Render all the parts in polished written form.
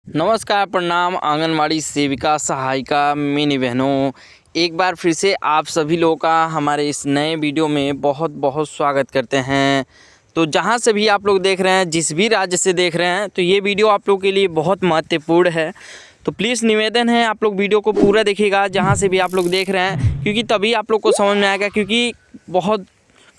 नमस्कार, प्रणाम आंगनवाड़ी सेविका सहायिका मिनी बहनों, एक बार फिर से आप सभी लोगों का हमारे इस नए वीडियो में बहुत बहुत स्वागत करते हैं। तो जहां से भी आप लोग देख रहे हैं, जिस भी राज्य से देख रहे हैं, तो ये वीडियो आप लोगों के लिए बहुत महत्वपूर्ण है। तो प्लीज़ निवेदन है, आप लोग वीडियो को पूरा देखिएगा जहाँ से भी आप लोग देख रहे हैं, क्योंकि तभी आप लोग को समझ में आएगा। क्योंकि बहुत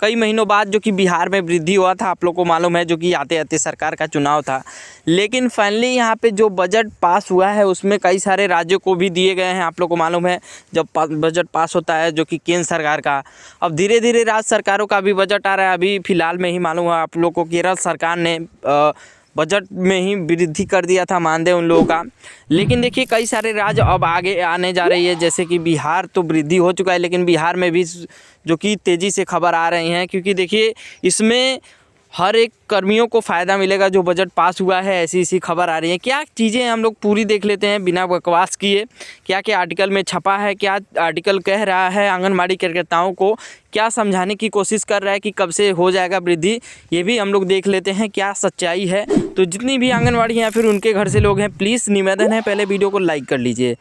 कई महीनों बाद जो कि बिहार में वृद्धि हुआ था, आप लोग को मालूम है, जो कि आते आते सरकार का चुनाव था, लेकिन फाइनली यहाँ पे जो बजट पास हुआ है उसमें कई सारे राज्यों को भी दिए गए हैं। आप लोग को मालूम है, जब बजट पास होता है जो कि केंद्र सरकार का, अब धीरे धीरे राज्य सरकारों का भी बजट आ रहा है। अभी फ़िलहाल में ही मालूम है आप लोग को, केरल सरकार ने बजट में ही वृद्धि कर दिया था मानदेय उन लोगों का। लेकिन देखिए, कई सारे राज्य अब आगे आने जा रही है, जैसे कि बिहार तो वृद्धि हो चुका है, लेकिन बिहार में भी जो कि तेज़ी से खबर आ रही हैं। क्योंकि देखिए, इसमें हर एक कर्मियों को फ़ायदा मिलेगा जो बजट पास हुआ है, ऐसी खबर आ रही है। क्या चीज़ें हम लोग पूरी देख लेते हैं बिना बकवास किए, क्या क्या आर्टिकल में छपा है, क्या आर्टिकल कह रहा है, आंगनबाड़ी कार्यकर्ताओं को क्या समझाने की कोशिश कर रहा है कि कब से हो जाएगा वृद्धि, ये भी हम लोग देख लेते हैं क्या सच्चाई है। तो जितनी भी आंगनबाड़ी या फिर उनके घर से लोग हैं, प्लीज़ निवेदन है, पहले वीडियो को लाइक कर लीजिए।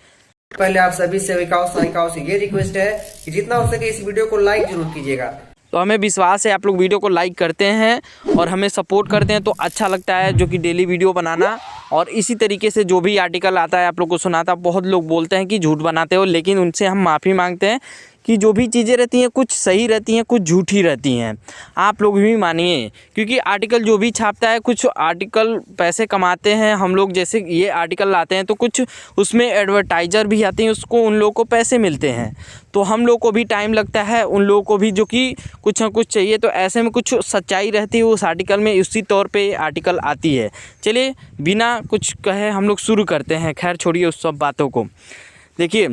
पहले आप सभी सेविकाओं सहायिकाओं से ये रिक्वेस्ट है कि जितना हो सके इस वीडियो को लाइक जरूर कीजिएगा। तो हमें विश्वास है आप लोग वीडियो को लाइक करते हैं और हमें सपोर्ट करते हैं, तो अच्छा लगता है जो कि डेली वीडियो बनाना। और इसी तरीके से जो भी आर्टिकल आता है आप लोग को सुनाता। बहुत लोग बोलते हैं कि झूठ बनाते हो, लेकिन उनसे हम माफ़ी मांगते हैं कि जो भी चीज़ें रहती हैं कुछ सही रहती हैं, कुछ झूठी रहती हैं। आप लोग भी मानिए, क्योंकि आर्टिकल जो भी छापता है, कुछ आर्टिकल पैसे कमाते हैं हम लोग। जैसे ये आर्टिकल लाते हैं तो कुछ उसमें एडवर्टाइज़र भी आते हैं, उसको उन लोगों को पैसे मिलते हैं। तो हम लोग को भी टाइम लगता है, उन लोगों को भी जो कि कुछ ना कुछ चाहिए। तो ऐसे में कुछ सच्चाई रहती है उस आर्टिकल में, उसी तौर पे आर्टिकल आती है। चलिए बिना कुछ कहे हम लोग शुरू करते हैं। खैर छोड़िए उस सब बातों को। देखिए,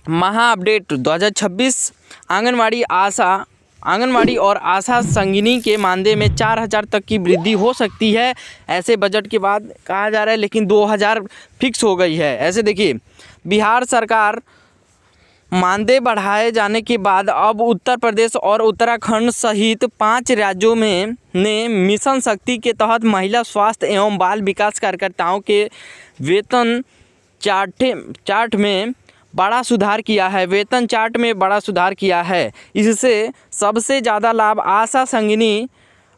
महा अपडेट 2026 आंगनवाड़ी और आशा संगिनी के मानदेय में 4,000 तक की वृद्धि हो सकती है, ऐसे बजट के बाद कहा जा रहा है। लेकिन 2,000 फिक्स हो गई है। ऐसे देखिए, बिहार सरकार मानदेय बढ़ाए जाने के बाद अब उत्तर प्रदेश और उत्तराखंड सहित 5 राज्यों में ने मिशन शक्ति के तहत महिला स्वास्थ्य एवं बाल विकास कार्यकर्ताओं के वेतन चार्ट में बड़ा सुधार किया है। वेतन चार्ट में बड़ा सुधार किया है। इससे सबसे ज़्यादा लाभ आशा संगिनी,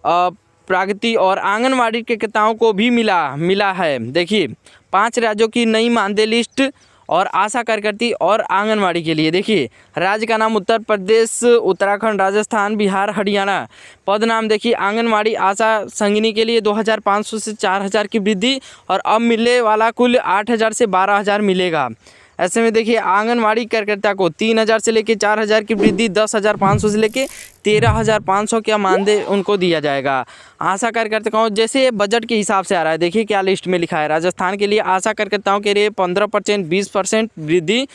प्रगति और आंगनवाड़ी कार्यकर्ताओं को भी मिला है। देखिए, 5 राज्यों की नई मानदेय लिस्ट और आशा कार्यकर्ती और आंगनवाड़ी के लिए। देखिए, राज्य का नाम उत्तर प्रदेश, उत्तराखंड, राजस्थान, बिहार, हरियाणा। पद नाम देखिए, आंगनवाड़ी आशा संगिनी के लिए 2,500 से 4,000 की वृद्धि, और अब मिलने वाला कुल 8,000 से 12,000 मिलेगा। ऐसे में देखिए, आंगनवाड़ी कार्यकर्ता को 3,000 से लेकर 4,000 की वृद्धि, 10,500 से लेकर 13,500 का मानदेय उनको दिया जाएगा। आशा कार्यकर्ताओं, जैसे बजट के हिसाब से आ रहा है, देखिए क्या लिस्ट में लिखा है। राजस्थान के लिए आशा कार्यकर्ताओं के लिए 15%, 20% वृद्धि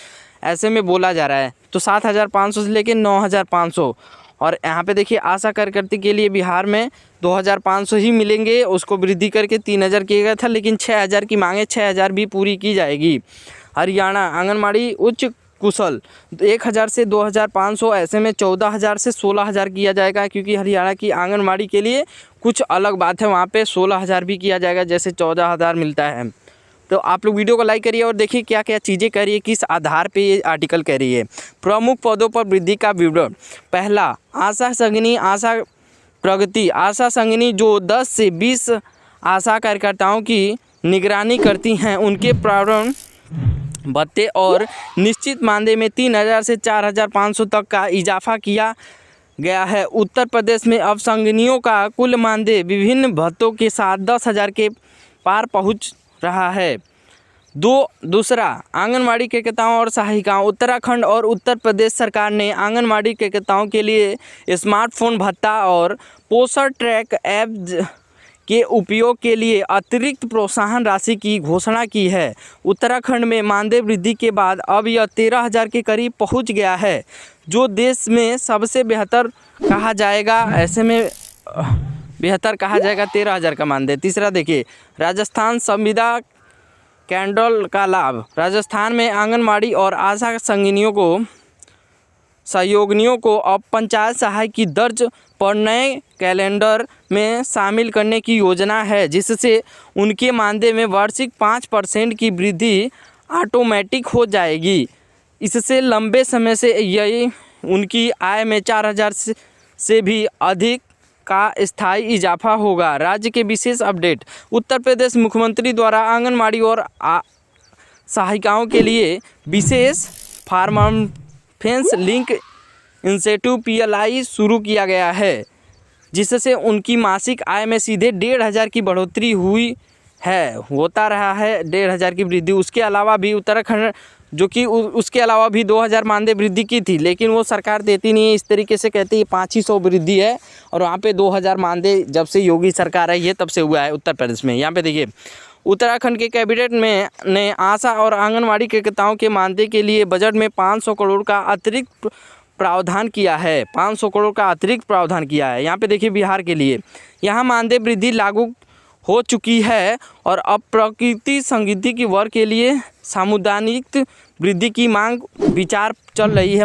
ऐसे में बोला जा रहा है। तो 7,500 से लेकर 9,500। और यहाँ पे देखिए, आशा कार्यकर्ती के लिए बिहार में 2,500 ही मिलेंगे, उसको वृद्धि करके 3,000 किया गया था, लेकिन 6,000 की मांगे, 6,000 भी पूरी की जाएगी। हरियाणा आंगनवाड़ी उच्च कुशल 1,000 से 2,500, ऐसे में 14,000 से 16,000 किया जाएगा। क्योंकि हरियाणा की आंगनवाड़ी के लिए कुछ अलग बात है, वहाँ पे 16,000 भी किया जाएगा, जैसे 14,000 मिलता है। तो आप लोग वीडियो को लाइक करिए और देखिए क्या क्या चीज़ें कह रही है, किस आधार पे ये आर्टिकल कह रही है। प्रमुख पदों पर वृद्धि का विवरण। पहला, आशा संगिनी, आशा प्रगति। आशा संगिनी जो 10 से 20 आशा कार्यकर्ताओं की निगरानी करती हैं, उनके प्रारंभ भत्ते और निश्चित मानदेय में 3,000 से 4,500 तक का इजाफा किया गया है। उत्तर प्रदेश में अब संगिनियों का कुल मानदेय विभिन्न भत्तों के साथ 10,000 के पार पहुंच रहा है। दूसरा, आंगनवाड़ी कार्यकर्ताओं और सहायिकाओं। उत्तराखंड और उत्तर प्रदेश सरकार ने आंगनवाड़ी कार्यकर्ताओं के लिए स्मार्टफोन भत्ता और पोषण ट्रैक ऐप के उपयोग के लिए अतिरिक्त प्रोत्साहन राशि की घोषणा की है। उत्तराखंड में मानदेय वृद्धि के बाद अब यह 13,000 के करीब पहुंच गया है, जो देश में सबसे बेहतर कहा जाएगा। ऐसे में बेहतर कहा जाएगा 13,000 का मानदेय। तीसरा देखिए, राजस्थान संविदा कैंडल का लाभ। राजस्थान में आंगनवाड़ी और आशा संगिनियों को सहयोगिनियों को अब पंचायत सहायक की दर्ज पर नए कैलेंडर में शामिल करने की योजना है, जिससे उनके मानदेय में वार्षिक 5% की वृद्धि ऑटोमेटिक हो जाएगी। इससे लंबे समय से यही उनकी आय में 4,000 से भी अधिक का स्थायी इजाफा होगा। राज्य के विशेष अपडेट। उत्तर प्रदेश मुख्यमंत्री द्वारा आंगनबाड़ी और सहायिकाओं के लिए विशेष परफॉर्मेंस लिंक इंसेंटिव PLI शुरू किया गया है, जिससे उनकी मासिक आय में सीधे 1,500 की बढ़ोतरी हुई है, होता रहा है 1,500 की वृद्धि। उसके अलावा भी उत्तराखंड जो कि उसके अलावा भी 2,000 मानदेय वृद्धि की थी, लेकिन वो सरकार देती नहीं है, इस तरीके से कहती है 500 वृद्धि है, और वहाँ पे 2,000 मानदेय जब से योगी सरकार आई है तब से हुआ है उत्तर प्रदेश में। यहाँ पे देखिए उत्तराखंड के कैबिनेट में ने आशा और आंगनवाड़ी कार्यकर्ताओं के मानदेय के लिए बजट में 500 करोड़ का अतिरिक्त प्रावधान किया है। 500 करोड़ का अतिरिक्त प्रावधान किया है। यहाँ पे देखिए बिहार के लिए यहाँ मानदेय वृद्धि लागू हो चुकी है और अब प्रकृति संगीति की वर्ग के लिए सामुदायिक वृद्धि की मांग विचार चल रही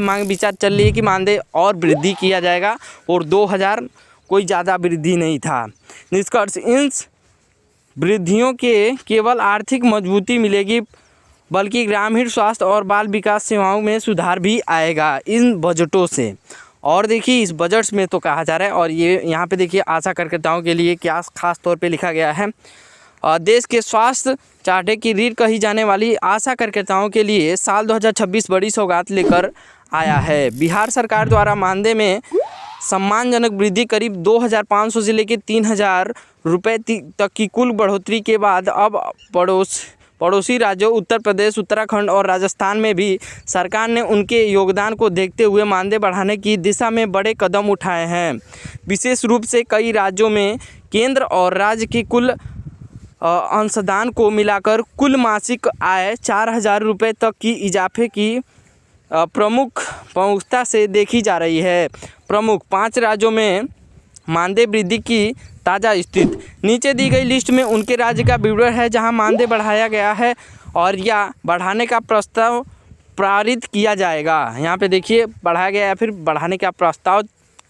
है कि मानदेय और वृद्धि किया जाएगा, और 2,000 कोई ज़्यादा वृद्धि नहीं था। निष्कर्ष, इन वृद्धियों के केवल आर्थिक मजबूती मिलेगी, बल्कि ग्रामीण स्वास्थ्य और बाल विकास सेवाओं में सुधार भी आएगा इन बजटों से। और देखिए इस बजट में तो कहा जा रहा है, और ये यहाँ पे देखिए आशा कार्यकर्ताओं के लिए क्या खास तौर पे लिखा गया है। देश के स्वास्थ्य चार्टे की रीढ़ कही जाने वाली आशा कार्यकर्ताओं के लिए साल 2026 बड़ी सौगात लेकर आया है। बिहार सरकार द्वारा मानदेय में सम्मानजनक वृद्धि करीब 2,500 से लेकर 3,000 रुपये तक की कुल बढ़ोतरी के बाद अब पड़ोसी राज्यों उत्तर प्रदेश, उत्तराखंड और राजस्थान में भी सरकार ने उनके योगदान को देखते हुए मानदेय बढ़ाने की दिशा में बड़े कदम उठाए हैं। विशेष रूप से कई राज्यों में केंद्र और राज्य के कुल अंशदान को मिलाकर कुल मासिक आय 4,000 रुपये तक की इजाफे की प्रमुखता से देखी जा रही है। प्रमुख 5 राज्यों में मानदेय वृद्धि की ताज़ा स्थिति नीचे दी गई लिस्ट में उनके राज्य का विवरण है जहां मानदेय बढ़ाया गया है और या बढ़ाने का प्रस्ताव पारित किया जाएगा। यहाँ पे देखिए बढ़ाया गया है, फिर बढ़ाने का प्रस्ताव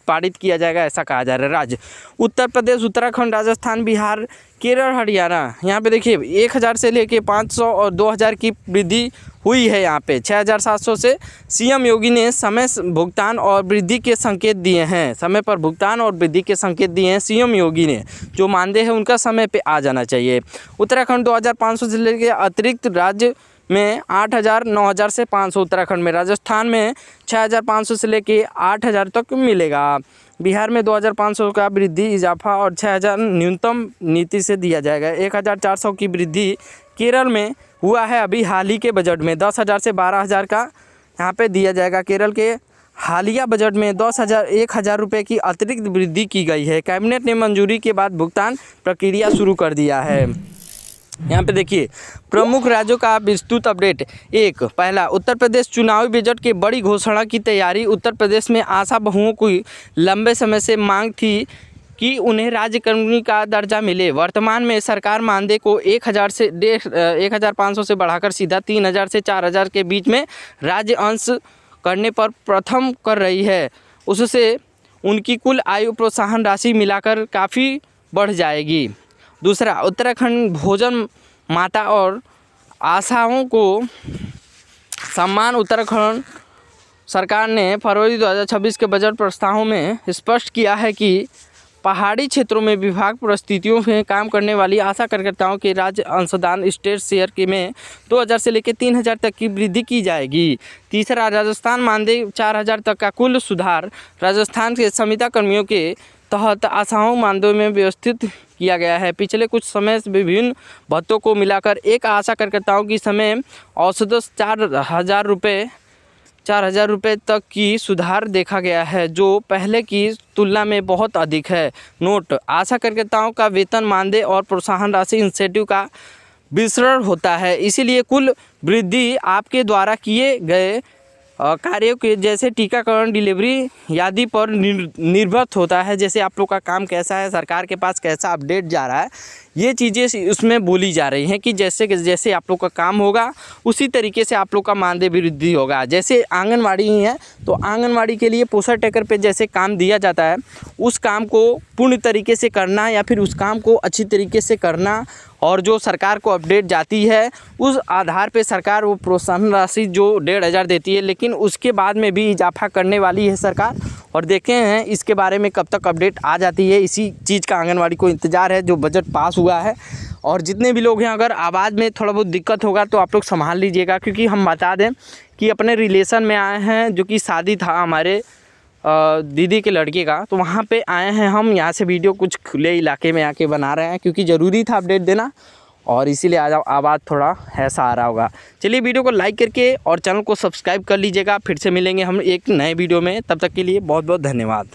पारित किया जाएगा, ऐसा कहा जा रहा है। राज्य उत्तर प्रदेश, उत्तराखंड, राजस्थान, बिहार, केरल, हरियाणा। यहाँ पे देखिए 1,000 से लेके 500 और 2,000 की वृद्धि हुई है। यहाँ पे 6,700 से सीएम योगी ने समय भुगतान और वृद्धि के संकेत दिए हैं। समय पर भुगतान और वृद्धि के संकेत दिए हैं सीएम योगी ने। जो मानदेय है उनका समय पे आ जाना चाहिए। उत्तराखंड 2,500 से लेके अतिरिक्त राज्य में 8,000, 9,000 से 500 उत्तराखंड में। राजस्थान में 6,500 से लेके 8,000 तक मिलेगा। बिहार में 2,500 का वृद्धि इजाफा और 6,000 न्यूनतम नीति से दिया जाएगा। 1,400 की वृद्धि केरल में हुआ है अभी हाल ही के बजट में। 10,000 से 12,000 का यहाँ पे दिया जाएगा। केरल के हालिया बजट में 1,000 रुपये की अतिरिक्त वृद्धि की गई है। कैबिनेट ने मंजूरी के बाद भुगतान प्रक्रिया शुरू कर दिया है। यहाँ पे देखिए प्रमुख राज्यों का विस्तृत अपडेट। पहला, उत्तर प्रदेश चुनावी बजट की बड़ी घोषणा की तैयारी। उत्तर प्रदेश में आशा बहुओं की लंबे समय से मांग थी कि उन्हें राज्यकर्मी का दर्जा मिले। वर्तमान में सरकार मानदेय को 1,500 से बढ़ाकर सीधा 3,000 से 4,000 के बीच में राज्य अंश करने पर प्रथम कर रही है। उससे उनकी कुल आयु प्रोत्साहन राशि मिलाकर काफ़ी बढ़ जाएगी। दूसरा, उत्तराखंड भोजन माता और आशाओं को सम्मान। उत्तराखंड सरकार ने फरवरी 2026 के बजट प्रस्ताव में स्पष्ट किया है कि पहाड़ी क्षेत्रों में विभाग परिस्थितियों में काम करने वाली आशा कार्यकर्ताओं के राज्य अंशदान स्टेट शेयर के में 2,000 से लेकर 3,000 तक की वृद्धि की जाएगी। तीसरा, राजस्थान मानदेय 4,000 तक का कुल सुधार। राजस्थान के संविदा कर्मियों के तहत आशाओं मानदेय में व्यवस्थित किया गया है। पिछले कुछ समय से विभिन्न भत्तों को मिलाकर एक आशा कार्यकर्ताओं की समय औसत 4,000 रुपये तक की सुधार देखा गया है, जो पहले की तुलना में बहुत अधिक है। नोट, आशा कार्यकर्ताओं का वेतन, मानदेय और प्रोत्साहन राशि इंसेंटिव का वितरण होता है, इसीलिए कुल वृद्धि आपके द्वारा किए गए कार्यों के जैसे टीकाकरण, डिलीवरी आदि पर निर्भर होता है। जैसे आप लोग का काम कैसा है, सरकार के पास कैसा अपडेट जा रहा है, ये चीज़ें उसमें बोली जा रही हैं कि जैसे आप लोग का काम होगा उसी तरीके से आप लोग का मानदेय वृद्धि होगा। जैसे आंगनवाड़ी ही है तो आंगनवाड़ी के लिए पोषण ट्रैकर पे जैसे काम दिया जाता है, उस काम को पूर्ण तरीके से करना या फिर उस काम को अच्छी तरीके से करना, और जो सरकार को अपडेट जाती है उस आधार पे सरकार वो प्रोत्साहन राशि जो 1500 देती है, लेकिन उसके बाद में भी इजाफा करने वाली है सरकार। और देखे हैं इसके बारे में कब तक अपडेट आ जाती है, इसी चीज़ का आंगनवाड़ी को इंतज़ार है जो बजट पास हुआ है। और जितने भी लोग हैं, अगर आवाज़ में थोड़ा बहुत दिक्कत होगा तो आप लोग संभाल लीजिएगा, क्योंकि हम बता दें कि अपने रिलेशन में आए हैं, जो कि शादी था हमारे दीदी के लड़के का, तो वहाँ पे आए हैं हम। यहाँ से वीडियो कुछ खुले इलाके में आके बना रहे हैं, क्योंकि ज़रूरी था अपडेट देना, और इसीलिए आवाज़ थोड़ा ऐसा आ रहा होगा। चलिए वीडियो को लाइक करके और चैनल को सब्सक्राइब कर लीजिएगा। फिर से मिलेंगे हम एक नए वीडियो में, तब तक के लिए बहुत बहुत धन्यवाद।